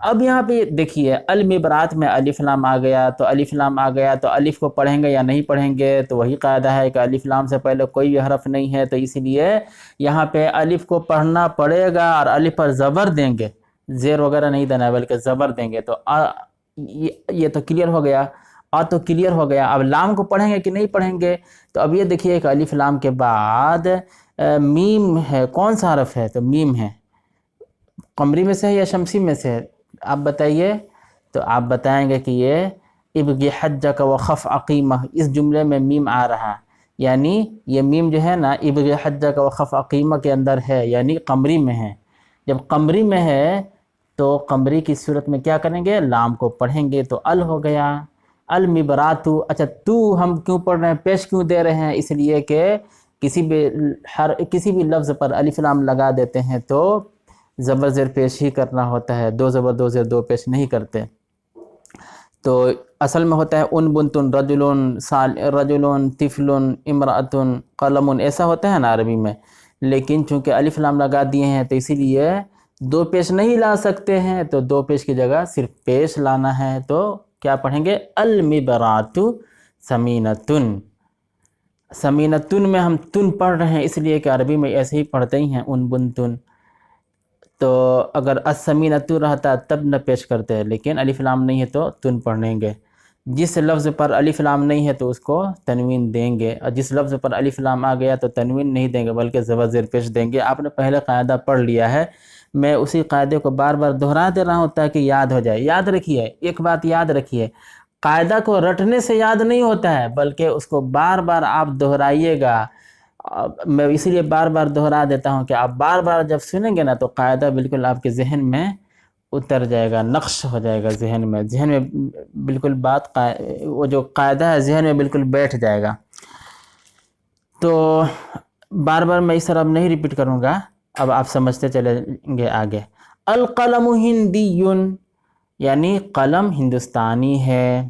اب یہاں پہ دیکھیے المبرات میں الف لام آ گیا، تو الف لام آ گیا تو الف کو پڑھیں گے یا نہیں پڑھیں گے؟ تو وہی قاعدہ ہے کہ الف لام سے پہلے کوئی بھی حرف نہیں ہے، تو اس لیے یہاں پہ الف کو پڑھنا پڑے گا اور الف پر زبر دیں گے، زیر وغیرہ نہیں دینا ہے بلکہ زبر دیں گے۔ تو یہ تو کلیئر ہو گیا، تو کلیئر ہو گیا۔ اب لام کو پڑھیں گے کہ نہیں پڑھیں گے؟ تو اب یہ دیکھیے کہ الف لام کے بعد میم ہے، کون سا حرف ہے؟ تو میم ہے، قمری میں سے ہے یا شمسی میں سے ہے؟ آپ بتائیے۔ تو آپ بتائیں گے کہ یہ ابغ حجک وخف عقیمہ، اس جملے میں میم آ رہا، یعنی یہ میم جو ہے نا ابغ حجک وخف عقیمہ کے اندر ہے، یعنی قمری میں ہے۔ جب قمری میں ہے تو قمری کی صورت میں کیا کریں گے؟ لام کو پڑھیں گے، تو ال ہو گیا المبراتو۔ اچھا تو ہم کیوں پڑھ رہے ہیں، پیش کیوں دے رہے ہیں؟ اس لیے کہ کسی بھی لفظ پر الف لام لگا دیتے ہیں تو زبر زیر پیش ہی کرنا ہوتا ہے، دو زبر دو زیر دو پیش نہیں کرتے۔ تو اصل میں ہوتا ہے ان بنتن رجلن طفلن امرأتن قلمن، ایسا ہوتا ہے نا عربی میں، لیکن چونکہ الف لام لگا دیے ہیں تو اسی لیے دو پیش نہیں لا سکتے ہیں، تو دو پیش کی جگہ صرف پیش لانا ہے۔ تو کیا پڑھیں گے؟ المبرات سمینتن۔ سمینتن میں ہم تن پڑھ رہے ہیں اس لیے کہ عربی میں ایسے ہی پڑھتے ہی ہیں ان بنتن، تو اگر السمینۃ رہتا تب نہ پیش کرتے ہیں، لیکن الف لام نہیں ہے تو تن پڑھیں گے۔ جس لفظ پر الف لام نہیں ہے تو اس کو تنوین دیں گے، اور جس لفظ پر الف لام آ گیا تو تنوین نہیں دیں گے بلکہ زبر زیر پیش دیں گے۔ آپ نے پہلے قاعدہ پڑھ لیا ہے، میں اسی قاعدے کو بار بار دہرا دے رہا ہوں تاکہ یاد ہو جائے۔ یاد رکھیے، ایک بات یاد رکھیے، قاعدہ کو رٹنے سے یاد نہیں ہوتا ہے بلکہ اس کو بار بار آپ دہرائیے گا۔ میں اسی لیے بار بار دہرا دیتا ہوں کہ آپ بار بار جب سنیں گے نا تو قاعدہ بالکل آپ کے ذہن میں اتر جائے گا، نقش ہو جائے گا ذہن میں بالکل وہ جو قاعدہ ہے ذہن میں بالکل بیٹھ جائے گا۔ تو بار بار میں اس طرح اب نہیں ریپیٹ کروں گا، اب آپ سمجھتے چلیں گے آگے۔ القلم ہندی، یعنی قلم ہندوستانی ہے۔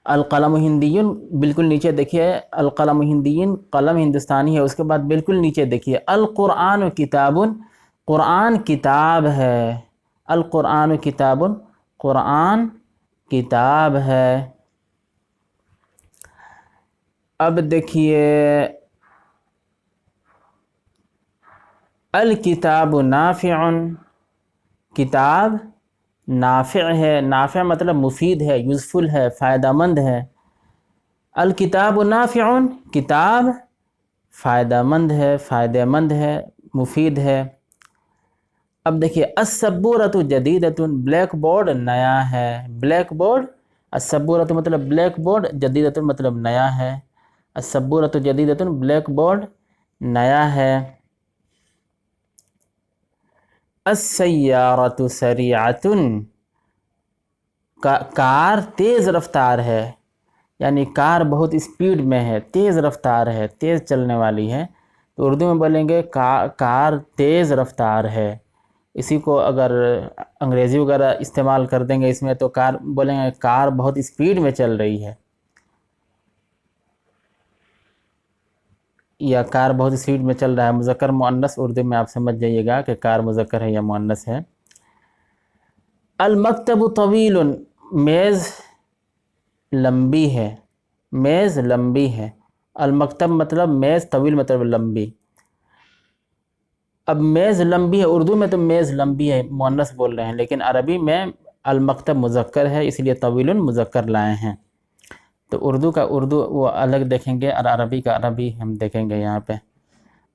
القلم ہندیون، بالکل نیچے دیکھیے القلم ہندیون، قلم ہندوستانی ہے، اس کے بعد بالکل نیچے دیکھیے القرآن کتاب، قرآن کتاب ہے۔ القرآن کتاب، قرآن کتاب ہے۔ اب دیکھیے الکتاب نافع، کتاب نافع ہے، نافع مطلب مفید ہے، یوزفل ہے، فائدہ مند ہے۔ الکتاب نافع، کتاب فائدہ مند ہے، فائدہ مند ہے، مفید ہے۔ اب دیکھیے السبورۃ جدیدۃ، بلیک بورڈ نیا ہے، بلیک بورڈ، السبورۃ مطلب بلیک بورڈ، جدیدۃ مطلب نیا ہے۔ السبورۃ جدیدۃ، بلیک بورڈ نیا ہے۔ السیارۃ سریعۃ، کار تیز رفتار ہے، یعنی کار بہت اسپیڈ میں ہے، تیز رفتار ہے، تیز چلنے والی ہے، تو اردو میں بولیں گے کار تیز رفتار ہے۔ اسی کو اگر انگریزی وغیرہ استعمال کر دیں گے اس میں تو کار بولیں گے کار بہت اسپیڈ میں چل رہی ہے، یا کار بہت اسپیڈ میں چل رہا ہے۔ مذکر مؤنث اردو میں آپ سمجھ جائیے گا کہ کار مذکر ہے یا مؤنث ہے۔ المکتب طویل، میز لمبی ہے، میز لمبی ہے۔ المکتب مطلب میز، طویل مطلب لمبی۔ اب میز لمبی ہے، اردو میں تو میز لمبی ہے مؤنث بول رہے ہیں، لیکن عربی میں المکتب مذکر ہے اس لیے طویل مذکر لائے ہیں۔ تو اردو کا اردو وہ الگ دیکھیں گے اور عربی کا عربی ہم دیکھیں گے یہاں پہ۔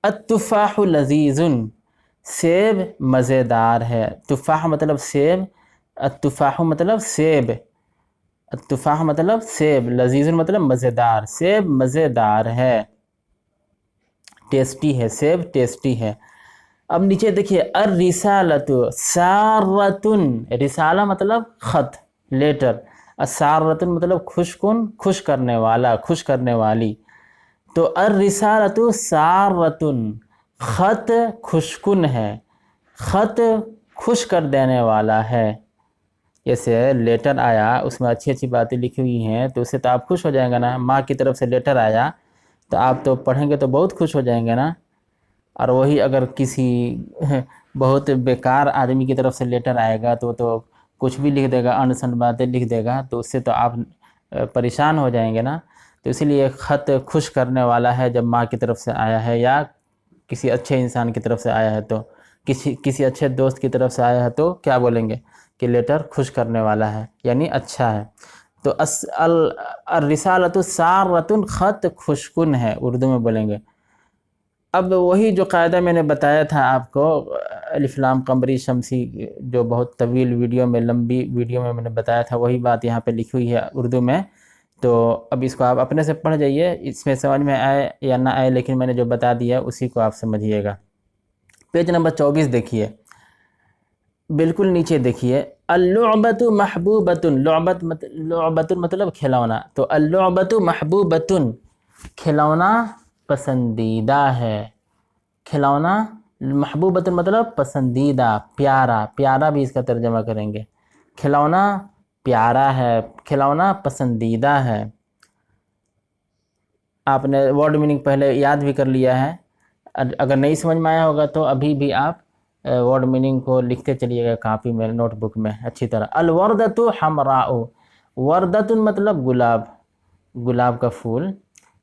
التفاح لذیذ، سیب مزیدار ہے۔ تفاح مطلب سیب، التفاح مطلب سیب، التفاح مطلب سیب، لذیذ مطلب مزیدار، سیب مزیدار ہے، ٹیسٹی ہے، سیب ٹیسٹی ہے۔ اب نیچے دیکھیے الرسالۃ سارۃ، رسالہ مطلب خط، لیٹر، سارۃ مطلب خوش کن، خوش کرنے والا، خوش کرنے والی۔ تو الرسالۃ سارۃ، خط خوش کن ہے، خط خوش کر دینے والا ہے۔ جیسے لیٹر آیا اس میں اچھی اچھی باتیں لکھی ہوئی ہیں تو اس سے تو آپ خوش ہو جائیں گے نا، ماں کی طرف سے لیٹر آیا تو آپ تو پڑھیں گے تو بہت خوش ہو جائیں گے نا۔ اور وہی اگر کسی بہت بیکار آدمی کی طرف سے لیٹر آئے گا تو کچھ بھی لکھ دے گا، ان سن باتیں لکھ دے گا، تو اس سے تو آپ پریشان ہو جائیں گے نا۔ تو اسی لیے خط خوش کرنے والا ہے جب ماں کی طرف سے آیا ہے یا کسی اچھے انسان کی طرف سے آیا ہے، تو کسی اچھے دوست کی طرف سے آیا ہے تو کیا بولیں گے کہ لیٹر خوش کرنے والا ہے، یعنی اچھا ہے۔ تو الرسالۃ سارۃ، خط خوشکن ہے، اردو میں بولیں گے۔ اب وہی جو قاعدہ میں نے بتایا تھا آپ کو، الف لام قمری شمسی، جو بہت طویل ویڈیو میں، لمبی ویڈیو میں نے بتایا تھا، وہی بات یہاں پہ لکھی ہوئی ہے اردو میں۔ تو اب اس کو آپ اپنے سے پڑھ جائیے، اس میں سمجھ میں آئے یا نہ آئے، لیکن میں نے جو بتا دیا اسی کو آپ سمجھیے گا۔ پیج نمبر 24 دیکھیے، بالکل نیچے دیکھیے، اللعبۃ محبوبۃ، لعبۃ مطلب کھلونا، تو اللعبۃ محبوبۃ، کھلونا پسندیدہ ہے، کھلونا محبوبۃ مطلب پسندیدہ، پیارا، پیارا بھی اس کا ترجمہ کریں گے، کھلونا پیارا ہے، کھلونا پسندیدہ ہے۔ آپ نے ورڈ میننگ پہلے یاد بھی کر لیا ہے، اگر نہیں سمجھ میں آیا ہوگا تو ابھی بھی آپ ورڈ میننگ کو لکھتے چلیے گا کاپی میں، نوٹ بک میں اچھی طرح۔ الوردۃ حمراء، وردۃ مطلب گلاب، گلاب کا پھول،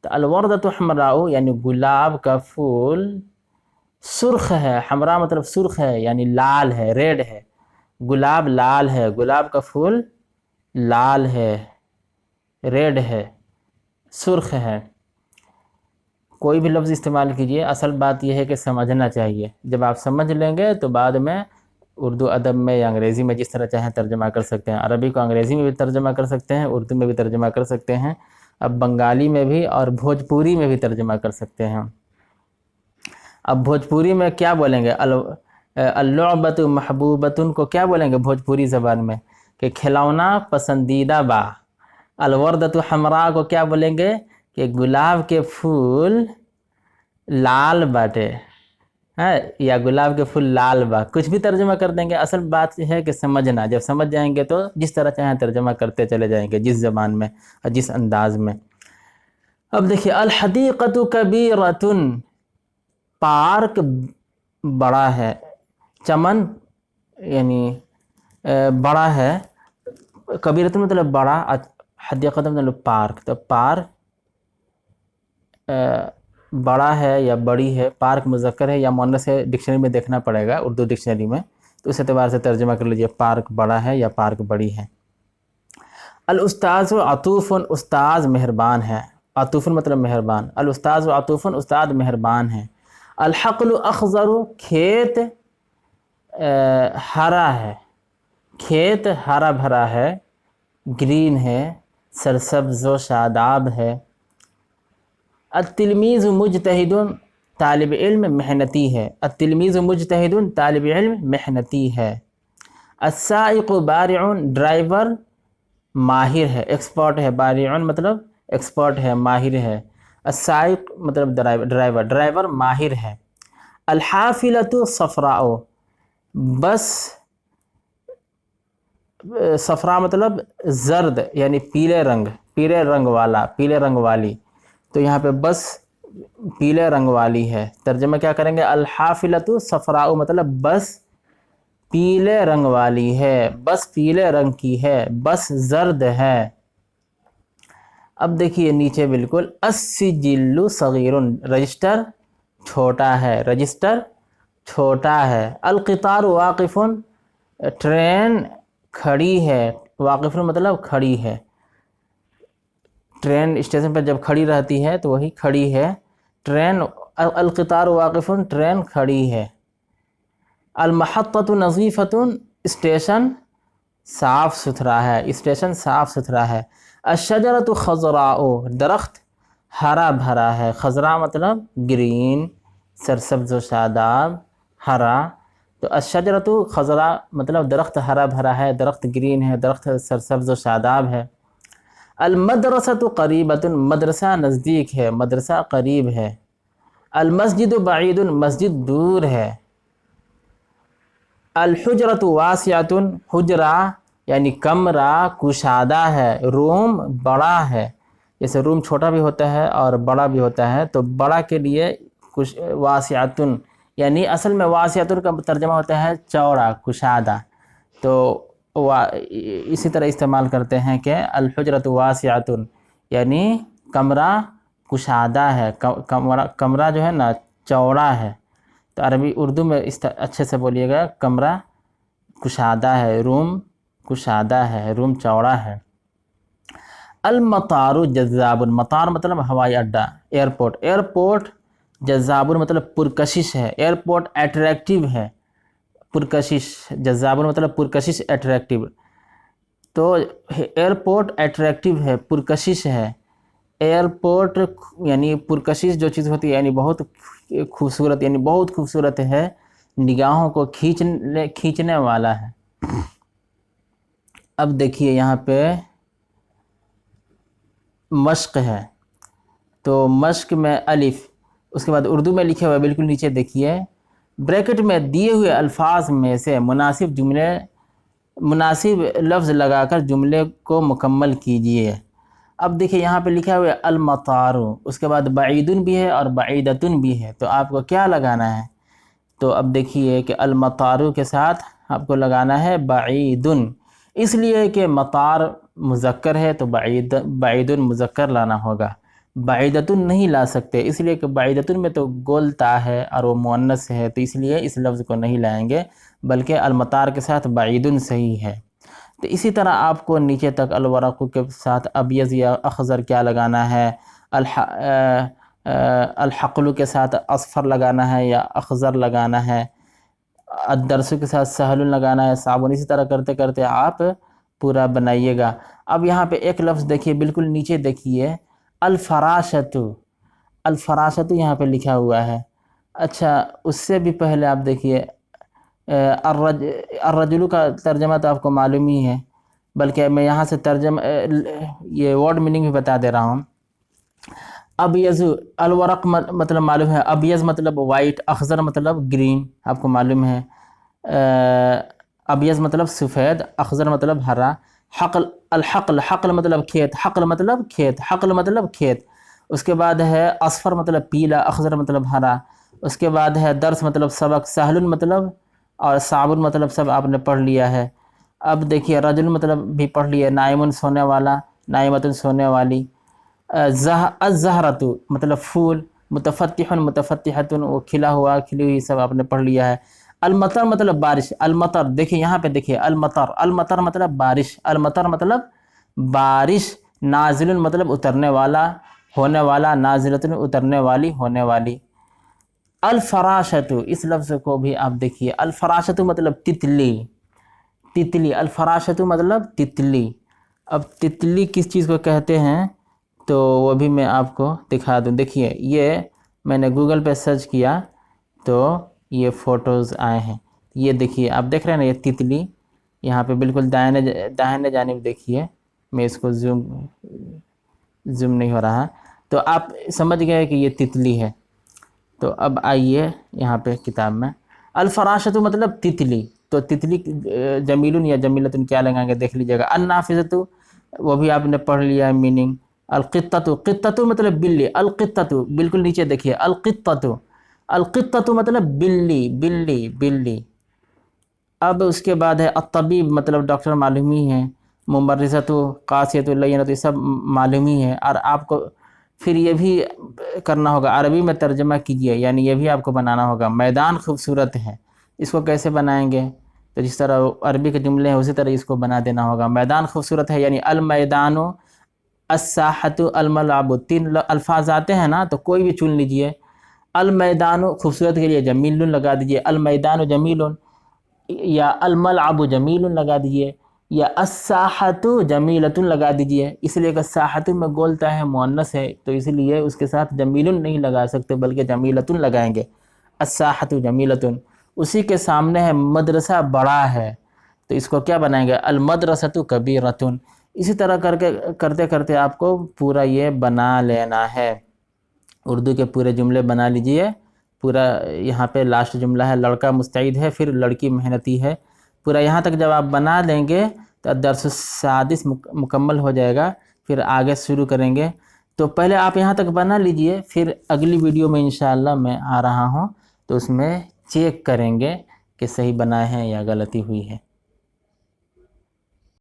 تو الوردۃ حمراء یعنی گلاب کا پھول سرخ ہے، حمراء مطلب سرخ ہے یعنی لال ہے، ریڈ ہے، گلاب لال ہے، گلاب کا پھول لال ہے، ریڈ ہے، سرخ ہے۔ کوئی بھی لفظ استعمال کیجئے، اصل بات یہ ہے کہ سمجھنا چاہیے، جب آپ سمجھ لیں گے تو بعد میں اردو ادب میں یا انگریزی میں جس طرح چاہیں ترجمہ کر سکتے ہیں، عربی کو انگریزی میں بھی ترجمہ کر سکتے ہیں، اردو میں بھی ترجمہ کر سکتے ہیں، اب بنگالی میں بھی اور بھوجپوری میں بھی ترجمہ کر سکتے ہیں۔ اب بھوجپوری میں کیا بولیں گے؟ اللعبۃ محبوبۃ کو کیا بولیں گے بھوجپوری زبان میں؟ کہ کھلونا پسندیدہ با۔ الوردۃ حمراء کو کیا بولیں گے؟ کہ گلاب کے پھول لال باٹے، یا گلاب کے پھول لال با، کچھ بھی ترجمہ کر دیں گے، اصل بات یہ ہے کہ سمجھنا، جب سمجھ جائیں گے تو جس طرح چاہیں ترجمہ کرتے چلے جائیں گے، جس زبان میں اور جس انداز میں۔ اب دیکھیے، الحدیقۃ کبیرۃ، پارک بڑا ہے، چمن یعنی بڑا ہے، کبیرۃ مطلب بڑا، حدیقۃ مطلب پارک، تو پارک بڑا ہے یا بڑی ہے، پارک مذکر ہے یا مؤنث ہے، ڈکشنری میں دیکھنا پڑے گا، اردو ڈکشنری میں، تو اس اعتبار سے ترجمہ کر لیجئے، پارک بڑا ہے یا پارک بڑی ہے۔ الاستاذ عطوف، استاذ مہربان ہے، عطوف مطلب مہربان، الاستاذ عطوف، استاد مہربان ہے۔ الحقل اخضر، کھیت ہرا ہے، کھیت ہرا بھرا ہے، گرین ہے، سرسبز و شاداب ہے۔ التلمیذ مجتہد، طالب علم محنتی ہے، التلمیذ مجتہد، طالب علم محنتی ہے۔ السائق بارع، ڈرائیور ماہر ہے، ایکسپرٹ ہے، بارع مطلب ایکسپرٹ ہے، ماہر ہے، السائق مطلب ڈرائیور ماہر ہے۔ الحافلۃ صفراء، بس صفراء مطلب زرد یعنی پیلے رنگ والا، پیلے رنگ والی، تو یہاں پہ بس پیلے رنگ والی ہے، ترجمہ کیا کریں گے؟ الحافلۃ صفراء مطلب بس پیلے رنگ والی ہے، بس پیلے رنگ کی ہے، بس زرد ہے۔ اب دیکھیے نیچے بالکل، السجل صغیر، رجسٹر چھوٹا ہے، رجسٹر چھوٹا ہے۔ القطار واقف، ٹرین کھڑی ہے، واقف مطلب کھڑی ہے، ٹرین اسٹیشن پر جب کھڑی رہتی ہے تو وہی کھڑی ہے، ٹرین۔ القطار واقف، ٹرین کھڑی ہے۔ المحطۃ نظیفۃ، اسٹیشن صاف ستھرا ہے، اسٹیشن صاف ستھرا ہے۔ الشجرۃ خضراء، درخت ہرا بھرا ہے، خضراء مطلب گرین، سرسبز و شاداب، ہرا، تو الشجرۃ خضراء مطلب درخت ہرا بھرا ہے، درخت گرین ہے، درخت سرسبز و شاداب ہے۔ المدرسۃ قریبۃ، مدرسہ نزدیک ہے، مدرسہ قریب ہے۔ المسجد بعید، مسجد دور ہے۔ الحجرۃ واسعۃ، حجرہ یعنی کمرہ کشادہ ہے، روم بڑا ہے، جیسے روم چھوٹا بھی ہوتا ہے اور بڑا بھی ہوتا ہے، تو بڑا کے لیے واسعۃ یعنی اصل میں واسعۃ کا ترجمہ ہوتا ہے چوڑا، کشادہ، تو اسی طرح استعمال کرتے ہیں کہ الحجرۃ واسعۃ، یعنی کمرہ کشادہ ہے، کمرہ جو ہے نا چوڑا ہے. تو عربی اردو میں اچھے سے بولیے گا، کمرہ کشادہ ہے، روم کشادہ ہے، روم چوڑا ہے. المطار جذاب، مطار مطلب ہوائی اڈہ، ایئرپورٹ، ایئرپورٹ جذاب مطلب پرکشش ہے، ایئرپورٹ اٹریکٹیو ہے، پرکشش، جذاب مطلب پرکشش اٹریکٹیو. تو ایئرپورٹ اٹریکٹیو ہے، پرکشش ہے. ایئرپورٹ یعنی پرکشش جو چیز ہوتی ہے یعنی بہت خوبصورت، یعنی بہت خوبصورت ہے، نگاہوں کو کھینچنے والا ہے. اب دیکھیے یہاں پہ مشق ہے، تو مشق میں الف، اس کے بعد اردو میں لکھے ہوئے بالکل نیچے دیکھیے، بریکٹ میں دیے ہوئے الفاظ میں سے مناسب لفظ لگا کر جملے کو مکمل کیجیے. اب دیکھیے یہاں پہ لکھا ہوا ہے المطار، اس کے بعد بعیدن بھی ہے اور بعیدتن بھی ہے، تو آپ کو کیا لگانا ہے؟ تو اب دیکھیے کہ المطار کے ساتھ آپ کو لگانا ہے بعیدن، اس لیے کہ مطار مذکر ہے تو بعیدن مذکر لانا ہوگا، بعیدتن نہیں لا سکتے، اس لیے کہ بعیدتن میں تو گول تا ہے اور وہ مؤنث ہے، تو اس لیے اس لفظ کو نہیں لائیں گے، بلکہ المطار کے ساتھ بعیدن صحیح ہے. تو اسی طرح آپ کو نیچے تک الورق کے ساتھ ابیض یا اخضر کیا لگانا ہے، الحقل کے ساتھ اصفر لگانا ہے یا اخضر لگانا ہے، الدرس کے ساتھ سہل لگانا ہے، صابن، اسی طرح کرتے کرتے آپ پورا بنائیے گا. اب یہاں پہ ایک لفظ دیکھیے بالکل نیچے دیکھیے، الفراشۃ، الفراشۃ یہاں پہ لکھا ہوا ہے. اچھا اس سے بھی پہلے آپ دیکھیے الرجل کا ترجمہ تو آپ کو معلوم ہی ہے، بلکہ میں یہاں سے ترجمہ یہ ورڈ میننگ بھی بتا دے رہا ہوں. ابیض، الورق مطلب معلوم ہے، ابیض مطلب وائٹ، اخضر مطلب گرین، آپ کو معلوم ہے. ابیض مطلب سفید، اخضر مطلب ہرا. الحقل، حقل مطلب کھیت، حقل مطلب کھیت، حقل مطلب کھیت. اس کے بعد ہے اصفر مطلب پیلا، اخضر مطلب ہرا. اس کے بعد ہے درس مطلب سبق، سہل مطلب، اور صابن مطلب سب آپ نے پڑھ لیا ہے. اب دیکھیے رجل مطلب بھی پڑھ لیا، نائمن سونے والا، نائمتن سونے والی. الزہرۃ مطلب پھول، متفتح متفتحۃ وہ کھلا ہوا، کھلی ہوئی، سب آپ نے پڑھ لیا ہے. المطر مطلب بارش، المطر دیکھیے یہاں پہ دیکھیے، المطر، المطر مطلب بارش، المطر مطلب بارش. نازل مطلب اترنے والا، ہونے والا، نازلۃ اترنے والی، ہونے والی. الفراشۃ، اس لفظ کو بھی آپ دیکھیے، الفراشۃ مطلب تتلی، تتلی، الفراشۃ مطلب تتلی. اب تتلی کس چیز کو کہتے ہیں تو وہ بھی میں آپ کو دکھا دوں. دیکھیے یہ میں نے گوگل پہ سرچ کیا تو یہ فوٹوز آئے ہیں، یہ دیکھیے آپ دیکھ رہے ہیں نا، یہ تتلی یہاں پہ بالکل دائیں جانب دیکھیے، میں اس کو زوم نہیں ہو رہا، تو آپ سمجھ گئے کہ یہ تتلی ہے. تو اب آئیے یہاں پہ کتاب میں، الفراشۃ مطلب تتلی، تو تتلی جمیل یا جمیلۃ کیا لگائیں گے دیکھ لیجیے گا. النافذۃ وہ بھی آپ نے پڑھ لیا ہے میننگ. القطۃ، قطۃ مطلب بلی، القطۃ بالکل نیچے دیکھیے، القطۃ، القطۃ مطلب بلی، بلی، بلی. اب اس کے بعد ہے الطبیب مطلب ڈاکٹر، معلوم ہی ہے. ممرضۃ، قاسیۃ، لینۃ، یہ سب معلوم ہی ہے. اور آپ کو پھر یہ بھی کرنا ہوگا، عربی میں ترجمہ کیجئے، یعنی یہ بھی آپ کو بنانا ہوگا. میدان خوبصورت ہے، اس کو کیسے بنائیں گے؟ تو جس طرح عربی کے جملے ہیں اسی طرح اس کو بنا دینا ہوگا. میدان خوبصورت ہے یعنی المیدان، الساحۃ، الملعب، 3 الفاظ آتے ہیں نا، تو کوئی بھی چن لیجئے. المیدان خوبصورت کے لیے جمیل لگا دیجئے، المیدان جمیل، یا الملعب جمیل لگا دیجئے، یا الساحۃ جمیلۃ لگا دیجئے. اس لیے کہ ساحۃ میں گولتا ہے، مؤنث ہے، تو اس لیے اس کے ساتھ جمیل نہیں لگا سکتے بلکہ جمیلۃ لگائیں گے. الساحۃ جمیلۃ. اسی کے سامنے ہے مدرسہ، بڑا ہے، تو اس کو کیا بنائیں گے؟ المدرسۃ کبیرۃ. اسی طرح کرتے کرتے آپ کو پورا یہ بنا لینا ہے. اردو کے پورے جملے بنا لیجئے. پورا یہاں پہ لاسٹ جملہ ہے، لڑکا مستعد ہے، پھر لڑکی محنتی ہے. پورا یہاں تک جب آپ بنا لیں گے تو درس السادس مکمل ہو جائے گا. پھر آگے شروع کریں گے. تو پہلے آپ یہاں تک بنا لیجئے، پھر اگلی ویڈیو میں انشاءاللہ میں آ رہا ہوں تو اس میں چیک کریں گے کہ صحیح بنائے ہیں یا غلطی ہوئی ہے.